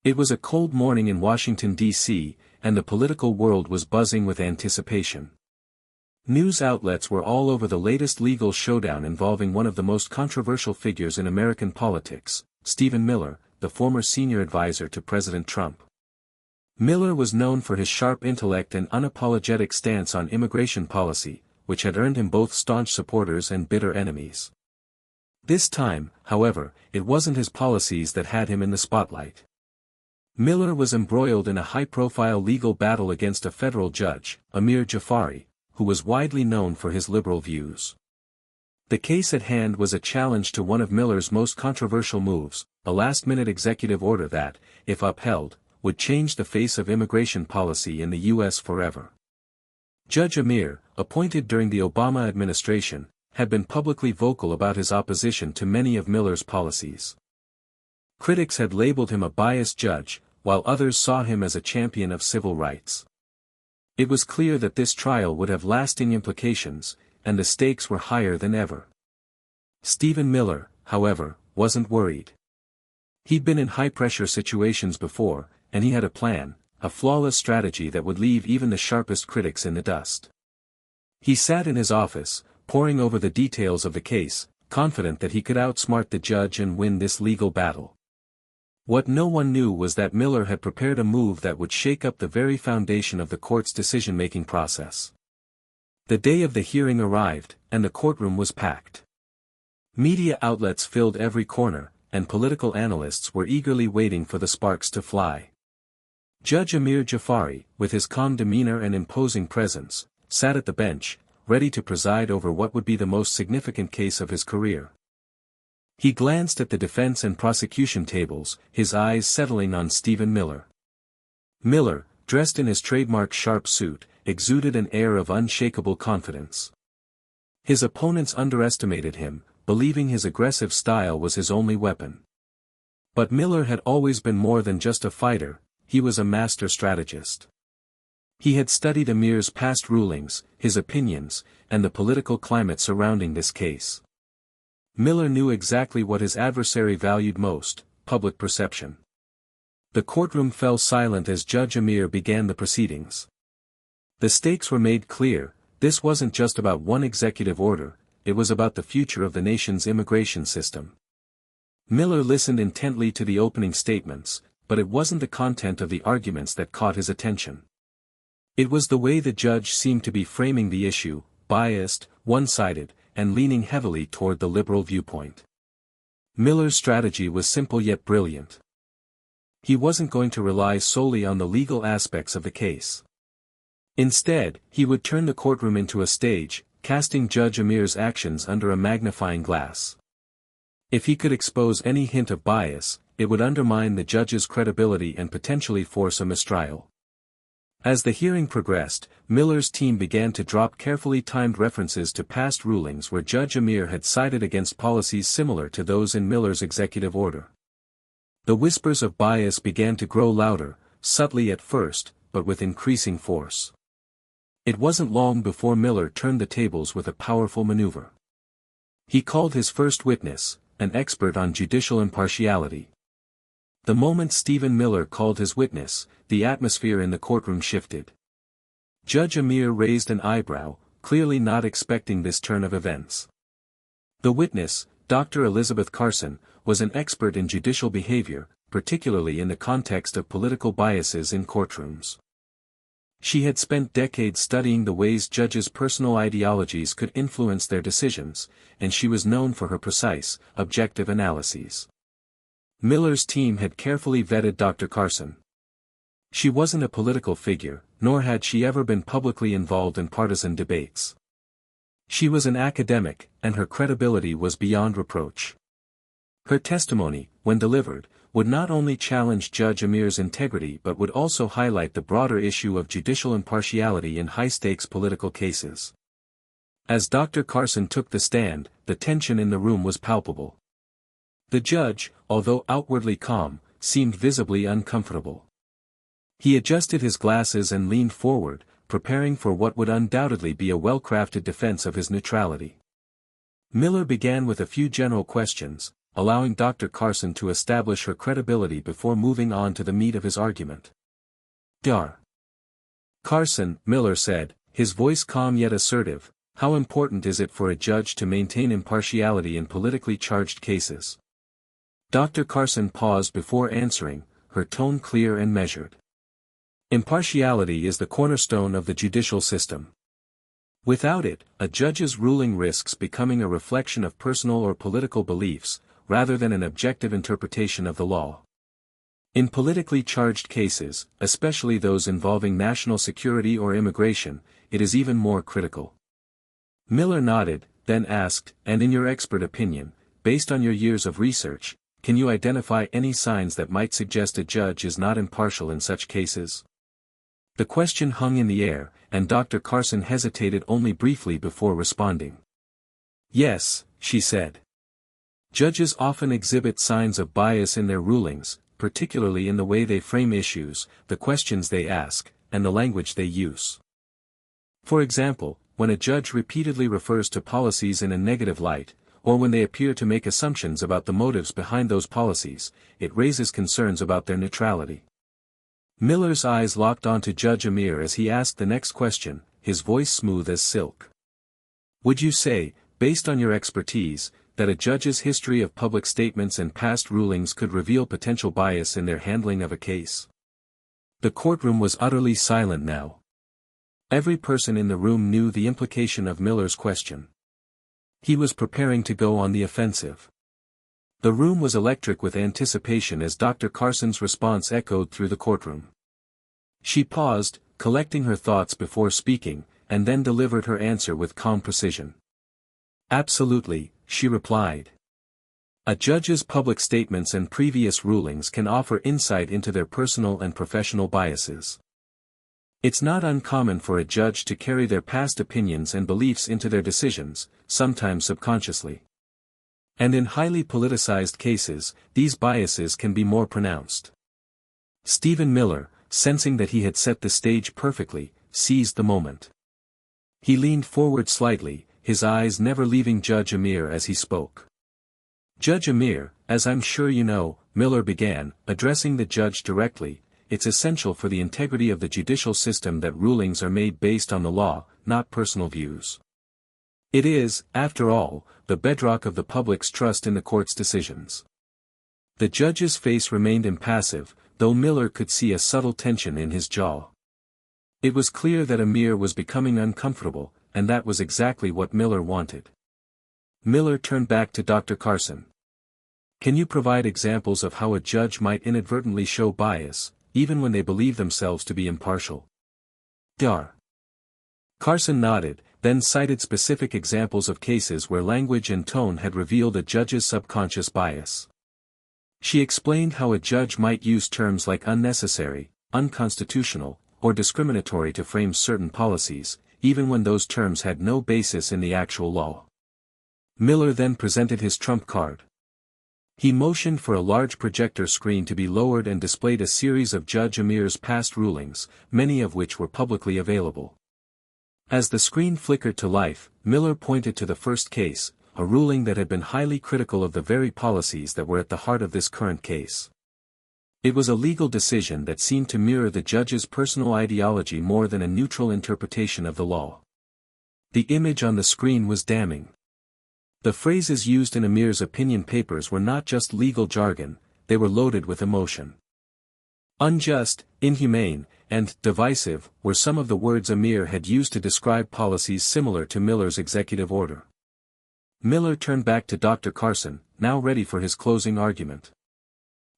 It was a cold morning in Washington, D.C., and the political world was buzzing with anticipation. News outlets were all over the latest legal showdown involving one of the most controversial figures in American politics, Stephen Miller, the former senior advisor to President Trump. Miller was known for his sharp intellect and unapologetic stance on immigration policy, which had earned him both staunch supporters and bitter enemies. This time, however, it wasn't his policies that had him in the spotlight. Miller was embroiled in a high-profile legal battle against a federal judge, Amir, who was widely known for his liberal views. The case at hand was a challenge to one of Miller's most controversial moves, a last-minute executive order that, if upheld, would change the face of immigration policy in the U.S. forever. Judge Amir, appointed during the Obama administration, had been publicly vocal about his opposition to many of Miller's policies. Critics had labeled him a biased judge, while others saw him as a champion of civil rights. It was clear that this trial would have lasting implications, and the stakes were higher than ever. Stephen Miller, however, wasn't worried. He'd been in high-pressure situations before, and he had a plan, a flawless strategy that would leave even the sharpest critics in the dust. He sat in his office, poring over the details of the case, confident that he could outsmart the judge and win this legal battle. What no one knew was that Miller had prepared a move that would shake up the very foundation of the court's decision-making process. The day of the hearing arrived, and the courtroom was packed. Media outlets filled every corner, and political analysts were eagerly waiting for the sparks to fly. Judge Amir, with his calm demeanor and imposing presence, sat at the bench, ready to preside over what would be the most significant case of his career. He glanced at the defense and prosecution tables, his eyes settling on Stephen Miller. Miller, dressed in his trademark sharp suit, exuded an air of unshakable confidence. His opponents underestimated him, believing his aggressive style was his only weapon. But Miller had always been more than just a fighter, he was a master strategist. He had studied Amir's past rulings, his opinions, and the political climate surrounding this case. Miller knew exactly what his adversary valued most, public perception. The courtroom fell silent as Judge Amir began the proceedings. The stakes were made clear, this wasn't just about one executive order, it was about the future of the nation's immigration system. Miller listened intently to the opening statements, but it wasn't the content of the arguments that caught his attention. It was the way the judge seemed to be framing the issue, biased, one-sided, and leaning heavily toward the liberal viewpoint. Miller's strategy was simple yet brilliant. He wasn't going to rely solely on the legal aspects of the case. Instead, he would turn the courtroom into a stage, casting Judge Amir's actions under a magnifying glass. If he could expose any hint of bias, it would undermine the judge's credibility and potentially force a mistrial. As the hearing progressed, Miller's team began to drop carefully timed references to past rulings where Judge Amir had sided against policies similar to those in Miller's executive order. The whispers of bias began to grow louder, subtly at first, but with increasing force. It wasn't long before Miller turned the tables with a powerful maneuver. He called his first witness, an expert on judicial impartiality. The moment Stephen Miller called his witness, the atmosphere in the courtroom shifted. Judge Amir raised an eyebrow, clearly not expecting this turn of events. The witness, Dr. Elizabeth Carson, was an expert in judicial behavior, particularly in the context of political biases in courtrooms. She had spent decades studying the ways judges' personal ideologies could influence their decisions, and she was known for her precise, objective analyses. Miller's team had carefully vetted Dr. Carson. She wasn't a political figure, nor had she ever been publicly involved in partisan debates. She was an academic, and her credibility was beyond reproach. Her testimony, when delivered, would not only challenge Judge Amir's integrity but would also highlight the broader issue of judicial impartiality in high-stakes political cases. As Dr. Carson took the stand, the tension in the room was palpable. The judge, although outwardly calm, seemed visibly uncomfortable. He adjusted his glasses and leaned forward, preparing for what would undoubtedly be a well-crafted defense of his neutrality. Miller began with a few general questions, allowing Dr. Carson to establish her credibility before moving on to the meat of his argument. Dr. Carson, Miller said, his voice calm yet assertive, how important is it for a judge to maintain impartiality in politically charged cases? Dr. Carson paused before answering, her tone clear and measured. Impartiality is the cornerstone of the judicial system. Without it, a judge's ruling risks becoming a reflection of personal or political beliefs, rather than an objective interpretation of the law. In politically charged cases, especially those involving national security or immigration, it is even more critical. Miller nodded, then asked, and in your expert opinion, based on your years of research, can you identify any signs that might suggest a judge is not impartial in such cases? The question hung in the air, and Dr. Carson hesitated only briefly before responding. Yes, she said. Judges often exhibit signs of bias in their rulings, particularly in the way they frame issues, the questions they ask, and the language they use. For example, when a judge repeatedly refers to policies in a negative light, or when they appear to make assumptions about the motives behind those policies, it raises concerns about their neutrality. Miller's eyes locked onto Judge Amir as he asked the next question, his voice smooth as silk. Would you say, based on your expertise, that a judge's history of public statements and past rulings could reveal potential bias in their handling of a case? The courtroom was utterly silent now. Every person in the room knew the implication of Miller's question. He was preparing to go on the offensive. The room was electric with anticipation as Dr. Carson's response echoed through the courtroom. She paused, collecting her thoughts before speaking, and then delivered her answer with calm precision. Absolutely, she replied. A judge's public statements and previous rulings can offer insight into their personal and professional biases. It's not uncommon for a judge to carry their past opinions and beliefs into their decisions, sometimes subconsciously. And in highly politicized cases, these biases can be more pronounced. Stephen Miller, sensing that he had set the stage perfectly, seized the moment. He leaned forward slightly, his eyes never leaving Judge Amir as he spoke. Judge Amir, as I'm sure you know, Miller began, addressing the judge directly, it's essential for the integrity of the judicial system that rulings are made based on the law, not personal views. It is, after all, the bedrock of the public's trust in the court's decisions. The judge's face remained impassive, though Miller could see a subtle tension in his jaw. It was clear that Amir was becoming uncomfortable, and that was exactly what Miller wanted. Miller turned back to Dr. Carson. Can you provide examples of how a judge might inadvertently show bias, even when they believe themselves to be impartial? Dr. Carson nodded, then cited specific examples of cases where language and tone had revealed a judge's subconscious bias. She explained how a judge might use terms like unnecessary, unconstitutional, or discriminatory to frame certain policies, even when those terms had no basis in the actual law. Miller then presented his trump card. He motioned for a large projector screen to be lowered and displayed a series of Judge Amir's past rulings, many of which were publicly available. As the screen flickered to life, Miller pointed to the first case, a ruling that had been highly critical of the very policies that were at the heart of this current case. It was a legal decision that seemed to mirror the judge's personal ideology more than a neutral interpretation of the law. The image on the screen was damning. The phrases used in Amir's opinion papers were not just legal jargon, they were loaded with emotion. Unjust, inhumane, and divisive were some of the words Amir had used to describe policies similar to Miller's executive order. Miller turned back to Dr. Carson, now ready for his closing argument.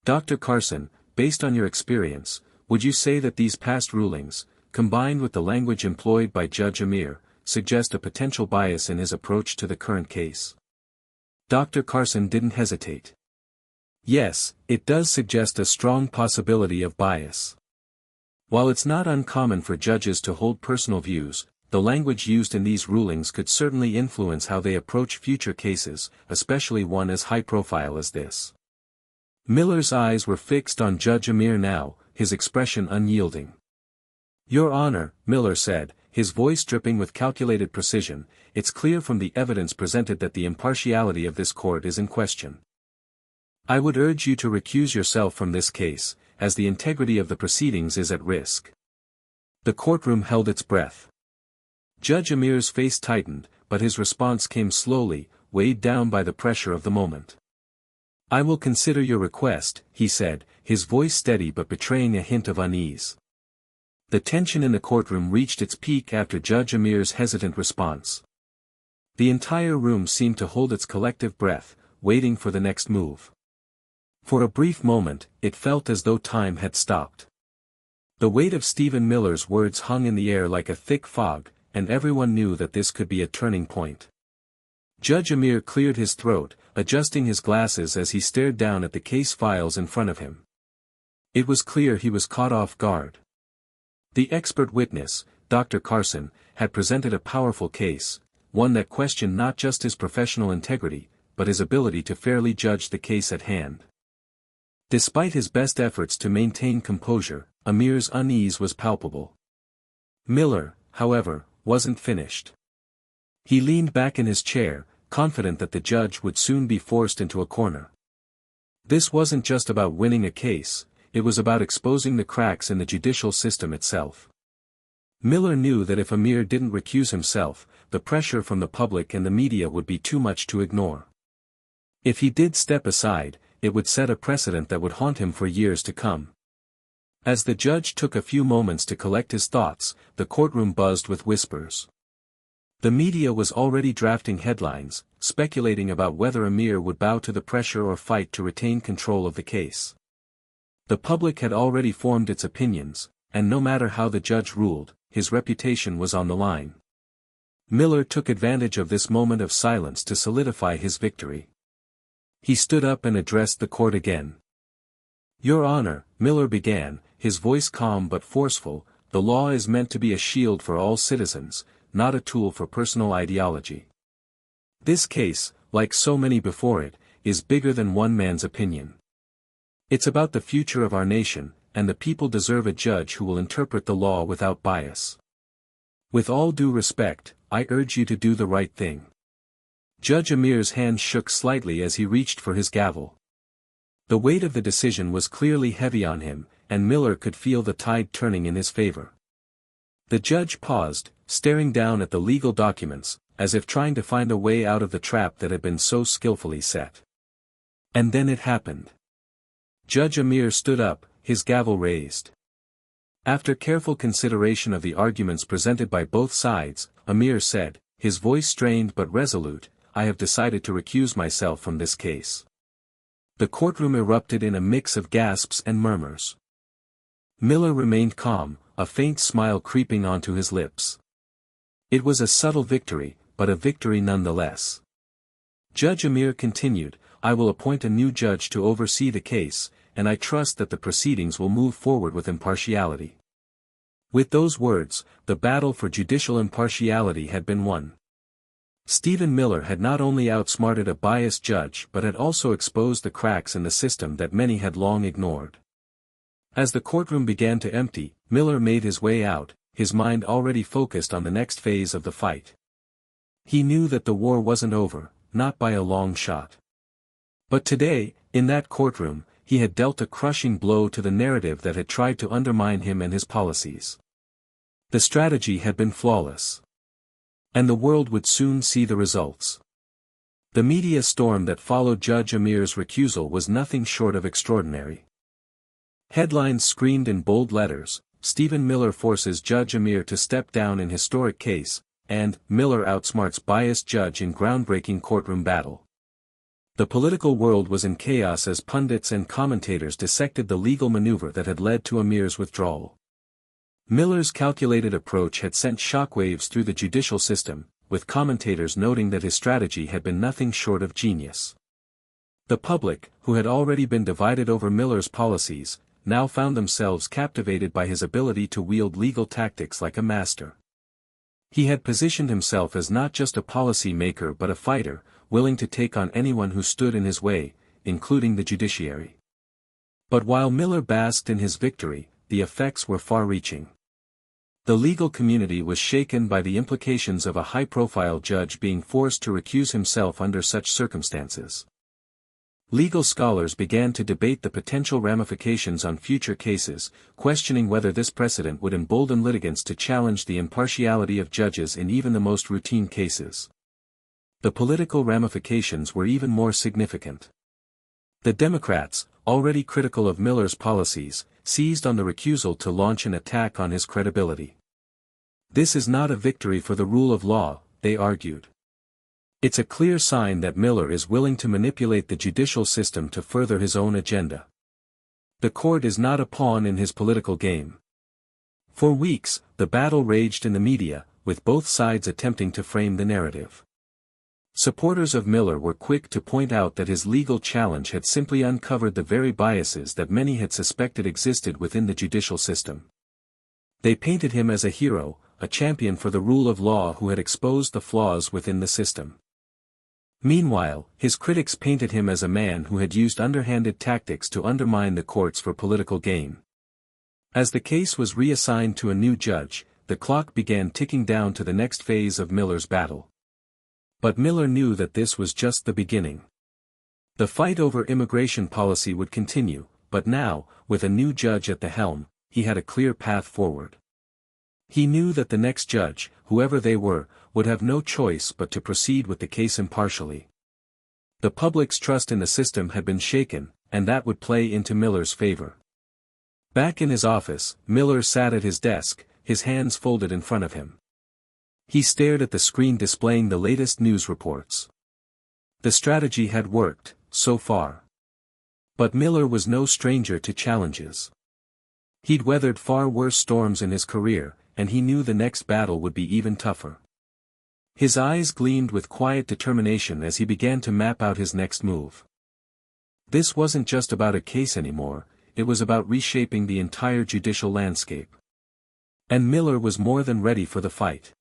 Dr. Carson, based on your experience, would you say that these past rulings, combined with the language employed by Judge Amir, suggest a potential bias in his approach to the current case? Dr. Carson didn't hesitate. Yes, it does suggest a strong possibility of bias. While it's not uncommon for judges to hold personal views, the language used in these rulings could certainly influence how they approach future cases, especially one as high-profile as this. Miller's eyes were fixed on Judge Amir now, his expression unyielding. Your Honor, Miller said, his voice dripping with calculated precision, it's clear from the evidence presented that the impartiality of this court is in question. I would urge you to recuse yourself from this case, as the integrity of the proceedings is at risk. The courtroom held its breath. Judge Amir's face tightened, but his response came slowly, weighed down by the pressure of the moment. I will consider your request, he said, his voice steady but betraying a hint of unease. The tension in the courtroom reached its peak after Judge Amir's hesitant response. The entire room seemed to hold its collective breath, waiting for the next move. For a brief moment, it felt as though time had stopped. The weight of Stephen Miller's words hung in the air like a thick fog, and everyone knew that this could be a turning point. Judge Amir cleared his throat, adjusting his glasses as he stared down at the case files in front of him. It was clear he was caught off guard. The expert witness, Dr. Carson, had presented a powerful case, one that questioned not just his professional integrity, but his ability to fairly judge the case at hand. Despite his best efforts to maintain composure, Amir's unease was palpable. Miller, however, wasn't finished. He leaned back in his chair, confident that the judge would soon be forced into a corner. This wasn't just about winning a case, it was about exposing the cracks in the judicial system itself. Miller knew that if Amir didn't recuse himself, the pressure from the public and the media would be too much to ignore. If he did step aside, it would set a precedent that would haunt him for years to come. As the judge took a few moments to collect his thoughts, the courtroom buzzed with whispers. The media was already drafting headlines, speculating about whether Amir would bow to the pressure or fight to retain control of the case. The public had already formed its opinions, and no matter how the judge ruled, his reputation was on the line. Miller took advantage of this moment of silence to solidify his victory. He stood up and addressed the court again. Your Honor, Miller began, his voice calm but forceful, the law is meant to be a shield for all citizens, not a tool for personal ideology. This case, like so many before it, is bigger than one man's opinion. It's about the future of our nation, and the people deserve a judge who will interpret the law without bias. With all due respect, I urge you to do the right thing. Judge Amir's hand shook slightly as he reached for his gavel. The weight of the decision was clearly heavy on him, and Miller could feel the tide turning in his favor. The judge paused, staring down at the legal documents, as if trying to find a way out of the trap that had been so skillfully set. And then it happened. Judge Amir stood up, his gavel raised. After careful consideration of the arguments presented by both sides, Amir said, his voice strained but resolute, I have decided to recuse myself from this case. The courtroom erupted in a mix of gasps and murmurs. Miller remained calm, a faint smile creeping onto his lips. It was a subtle victory, but a victory nonetheless. Judge Amir continued, I will appoint a new judge to oversee the case, and I trust that the proceedings will move forward with impartiality. With those words, the battle for judicial impartiality had been won. Stephen Miller had not only outsmarted a biased judge but had also exposed the cracks in the system that many had long ignored. As the courtroom began to empty, Miller made his way out, his mind already focused on the next phase of the fight. He knew that the war wasn't over, not by a long shot. But today, in that courtroom, he had dealt a crushing blow to the narrative that had tried to undermine him and his policies. The strategy had been flawless. And the world would soon see the results. The media storm that followed Judge Amir's recusal was nothing short of extraordinary. Headlines screamed in bold letters, Stephen Miller forces Judge Amir to step down in historic case, and Miller outsmarts biased judge in groundbreaking courtroom battle. The political world was in chaos as pundits and commentators dissected the legal maneuver that had led to Amir's withdrawal. Miller's calculated approach had sent shockwaves through the judicial system, with commentators noting that his strategy had been nothing short of genius. The public, who had already been divided over Miller's policies, now found themselves captivated by his ability to wield legal tactics like a master. He had positioned himself as not just a policy maker but a fighter, willing to take on anyone who stood in his way, including the judiciary. But while Miller basked in his victory, the effects were far-reaching. The legal community was shaken by the implications of a high-profile judge being forced to recuse himself under such circumstances. Legal scholars began to debate the potential ramifications on future cases, questioning whether this precedent would embolden litigants to challenge the impartiality of judges in even the most routine cases. The political ramifications were even more significant. The Democrats, already critical of Miller's policies, seized on the recusal to launch an attack on his credibility. This is not a victory for the rule of law, they argued. It's a clear sign that Miller is willing to manipulate the judicial system to further his own agenda. The court is not a pawn in his political game. For weeks, the battle raged in the media, with both sides attempting to frame the narrative. Supporters of Miller were quick to point out that his legal challenge had simply uncovered the very biases that many had suspected existed within the judicial system. They painted him as a hero, a champion for the rule of law who had exposed the flaws within the system. Meanwhile, his critics painted him as a man who had used underhanded tactics to undermine the courts for political gain. As the case was reassigned to a new judge, the clock began ticking down to the next phase of Miller's battle. But Miller knew that this was just the beginning. The fight over immigration policy would continue, but now, with a new judge at the helm, he had a clear path forward. He knew that the next judge, whoever they were, would have no choice but to proceed with the case impartially. The public's trust in the system had been shaken, and that would play into Miller's favor. Back in his office, Miller sat at his desk, his hands folded in front of him. He stared at the screen displaying the latest news reports. The strategy had worked, so far. But Miller was no stranger to challenges. He'd weathered far worse storms in his career, and he knew the next battle would be even tougher. His eyes gleamed with quiet determination as he began to map out his next move. This wasn't just about a case anymore, it was about reshaping the entire judicial landscape. And Miller was more than ready for the fight.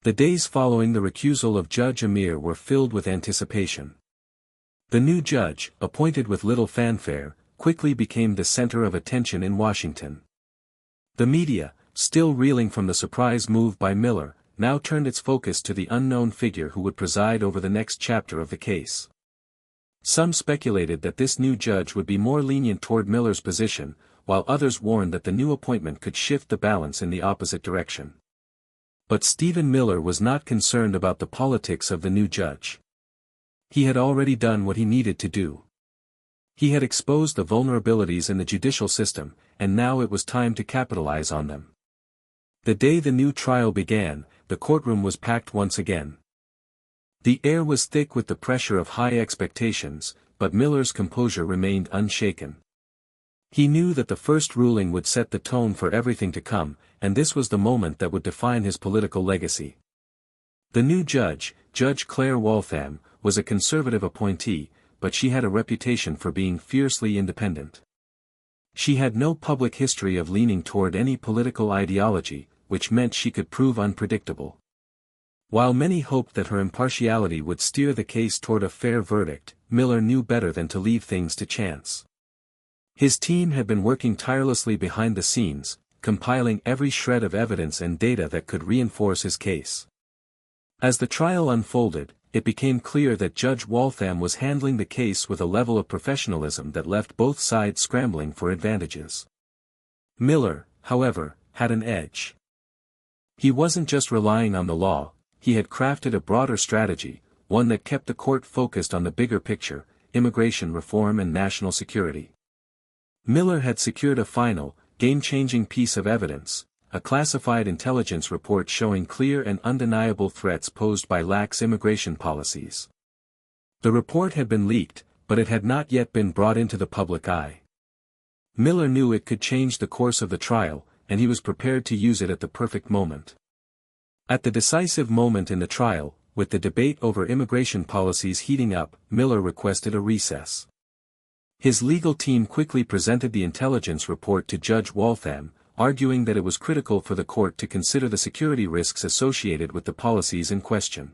The days following the recusal of Judge Amir were filled with anticipation. The new judge, appointed with little fanfare, quickly became the center of attention in Washington. The media, still reeling from the surprise move by Miller, now turned its focus to the unknown figure who would preside over the next chapter of the case. Some speculated that this new judge would be more lenient toward Miller's position, while others warned that the new appointment could shift the balance in the opposite direction. But Stephen Miller was not concerned about the politics of the new judge. He had already done what he needed to do. He had exposed the vulnerabilities in the judicial system, and now it was time to capitalize on them. The day the new trial began, the courtroom was packed once again. The air was thick with the pressure of high expectations, but Miller's composure remained unshaken. He knew that the first ruling would set the tone for everything to come, and this was the moment that would define his political legacy. The new judge, Judge Claire Waltham, was a conservative appointee, but she had a reputation for being fiercely independent. She had no public history of leaning toward any political ideology, which meant she could prove unpredictable. While many hoped that her impartiality would steer the case toward a fair verdict, Miller knew better than to leave things to chance. His team had been working tirelessly behind the scenes, compiling every shred of evidence and data that could reinforce his case. As the trial unfolded, it became clear that Judge Waltham was handling the case with a level of professionalism that left both sides scrambling for advantages. Miller, however, had an edge. He wasn't just relying on the law, he had crafted a broader strategy, one that kept the court focused on the bigger picture, immigration reform and national security. Miller had secured a final, game-changing piece of evidence, a classified intelligence report showing clear and undeniable threats posed by lax immigration policies. The report had been leaked, but it had not yet been brought into the public eye. Miller knew it could change the course of the trial, and he was prepared to use it at the perfect moment. At the decisive moment in the trial, with the debate over immigration policies heating up, Miller requested a recess. His legal team quickly presented the intelligence report to Judge Waltham, arguing that it was critical for the court to consider the security risks associated with the policies in question.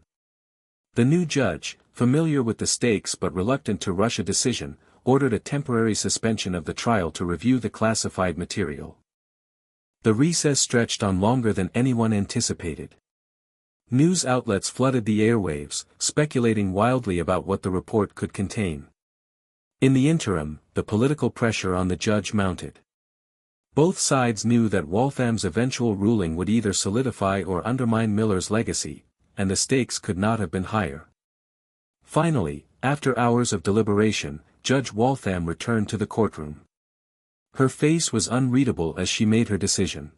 The new judge, familiar with the stakes but reluctant to rush a decision, ordered a temporary suspension of the trial to review the classified material. The recess stretched on longer than anyone anticipated. News outlets flooded the airwaves, speculating wildly about what the report could contain. In the interim, the political pressure on the judge mounted. Both sides knew that Waltham's eventual ruling would either solidify or undermine Miller's legacy, and the stakes could not have been higher. Finally, after hours of deliberation, Judge Waltham returned to the courtroom. Her face was unreadable as she made her decision.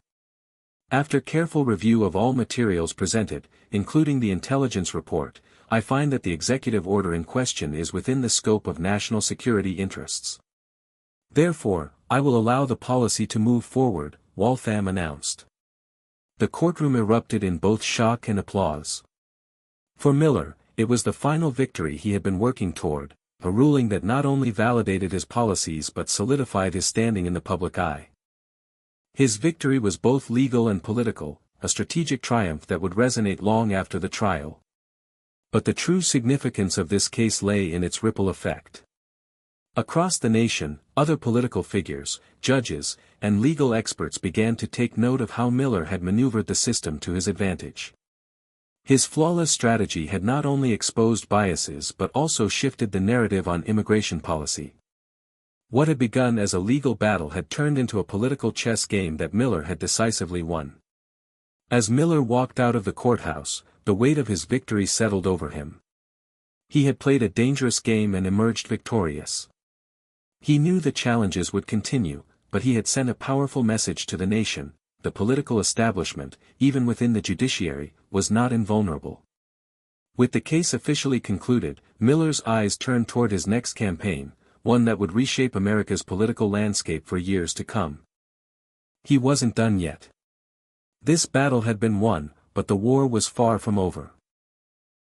After careful review of all materials presented, including the intelligence report, I find that the executive order in question is within the scope of national security interests. Therefore, I will allow the policy to move forward, Waltham announced. The courtroom erupted in both shock and applause. For Miller, it was the final victory he had been working toward, a ruling that not only validated his policies but solidified his standing in the public eye. His victory was both legal and political, a strategic triumph that would resonate long after the trial. But the true significance of this case lay in its ripple effect. Across the nation, other political figures, judges, and legal experts began to take note of how Miller had maneuvered the system to his advantage. His flawless strategy had not only exposed biases but also shifted the narrative on immigration policy. What had begun as a legal battle had turned into a political chess game that Miller had decisively won. As Miller walked out of the courthouse, the weight of his victory settled over him. He had played a dangerous game and emerged victorious. He knew the challenges would continue, but he had sent a powerful message to the nation: the political establishment, even within the judiciary, was not invulnerable. With the case officially concluded, Miller's eyes turned toward his next campaign, one that would reshape America's political landscape for years to come. He wasn't done yet. This battle had been won, but the war was far from over.